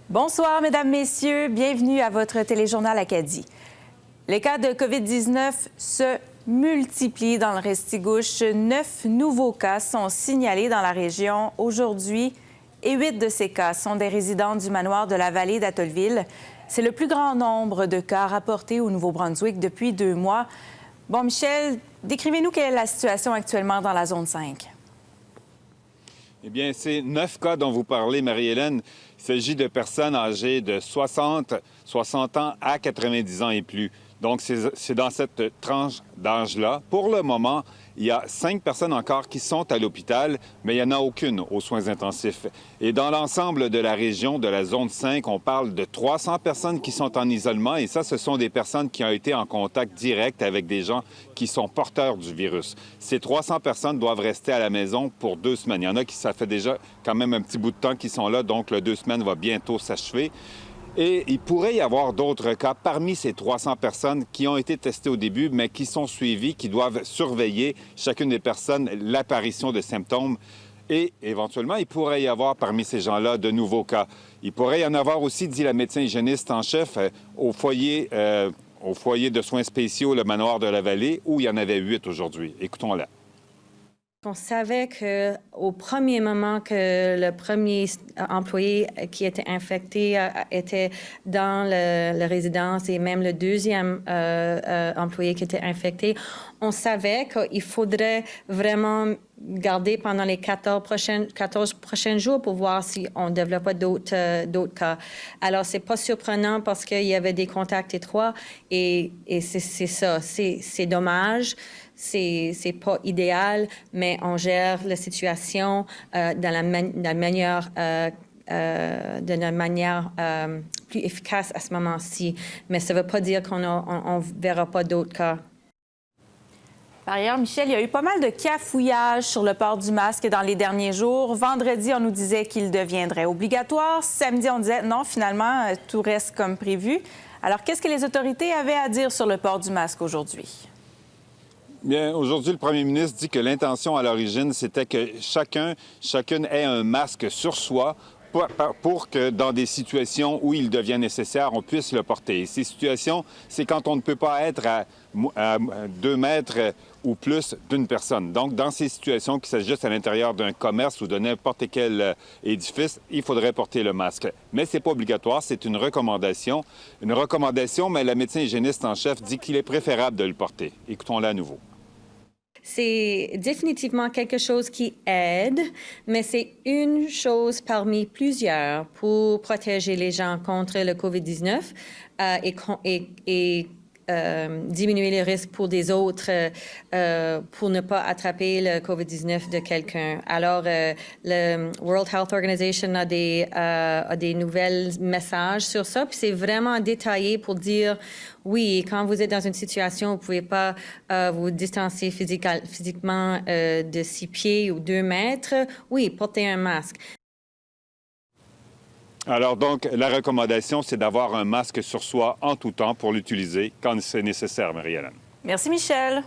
Bonsoir, Mesdames, Messieurs. Bienvenue à votre téléjournal Acadie. Les cas de COVID-19 se multiplient dans le Restigouche. 9 nouveaux cas sont signalés dans la région aujourd'hui et 8 de ces cas sont des résidents du manoir de la vallée d'Atholville. C'est le plus grand nombre de cas rapportés au Nouveau-Brunswick depuis 2 mois. Bon, Michel, décrivez-nous quelle est la situation actuellement dans la zone 5. Eh bien, ces 9 cas dont vous parlez, Marie-Hélène, il s'agit de personnes âgées de 60 ans à 90 ans et plus. Donc, c'est dans cette tranche d'âge-là. Pour le moment, il y a 5 personnes encore qui sont à l'hôpital, mais il n'y en a aucune aux soins intensifs. Et dans l'ensemble de la région, de la zone 5, on parle de 300 personnes qui sont en isolement. Et ça, ce sont des personnes qui ont été en contact direct avec des gens qui sont porteurs du virus. Ces 300 personnes doivent rester à la maison pour 2 semaines. Il y en a qui, ça fait déjà quand même un petit bout de temps qu'ils sont là, donc le 2 semaines va bientôt s'achever. Et il pourrait y avoir d'autres cas parmi ces 300 personnes qui ont été testées au début, mais qui sont suivies, qui doivent surveiller chacune des personnes l'apparition de symptômes. Et éventuellement, il pourrait y avoir parmi ces gens-là de nouveaux cas. Il pourrait y en avoir aussi, dit la médecin hygiéniste en chef, au foyer de soins spéciaux, le manoir de la Vallée, où il y en avait 8 aujourd'hui. Écoutons-la. On savait qu'au premier moment que le premier employé qui était infecté était dans la résidence et même le deuxième employé qui était infecté, on savait qu'il faudrait vraiment garder pendant les 14 prochains jours pour voir si on ne développait d'autres cas. Alors, c'est pas surprenant parce qu'il y avait des contacts étroits et c'est ça. C'est dommage. C'est pas idéal, mais on gère la situation de la manière plus efficace à ce moment-ci. Mais ça ne veut pas dire qu'on ne verra pas d'autres cas. Par ailleurs, Michel, il y a eu pas mal de cafouillages sur le port du masque dans les derniers jours. Vendredi, on nous disait qu'il deviendrait obligatoire. Samedi, on disait non, finalement, tout reste comme prévu. Alors, qu'est-ce que les autorités avaient à dire sur le port du masque aujourd'hui? Bien, aujourd'hui, le premier ministre dit que l'intention à l'origine, c'était que chacune ait un masque sur soi pour que dans des situations où il devient nécessaire, on puisse le porter. Et ces situations, c'est quand on ne peut pas être à 2 mètres ou plus d'une personne. Donc, dans ces situations qui s'agissent à l'intérieur d'un commerce ou de n'importe quel édifice, il faudrait porter le masque. Mais ce n'est pas obligatoire, c'est une recommandation. Une recommandation, mais la médecin hygiéniste en chef dit qu'il est préférable de le porter. Écoutons-la à nouveau. C'est définitivement quelque chose qui aide, mais c'est une chose parmi plusieurs pour protéger les gens contre le COVID-19 et diminuer les risques pour des autres pour ne pas attraper le COVID-19 de quelqu'un. Alors, le World Health Organization a des nouvelles messages sur ça, puis c'est vraiment détaillé pour dire, oui, quand vous êtes dans une situation où vous ne pouvez pas vous distancer physiquement de 6 pieds ou 2 mètres, oui, portez un masque. Alors donc, la recommandation, c'est d'avoir un masque sur soi en tout temps pour l'utiliser quand c'est nécessaire, Marie-Hélène. Merci, Michel.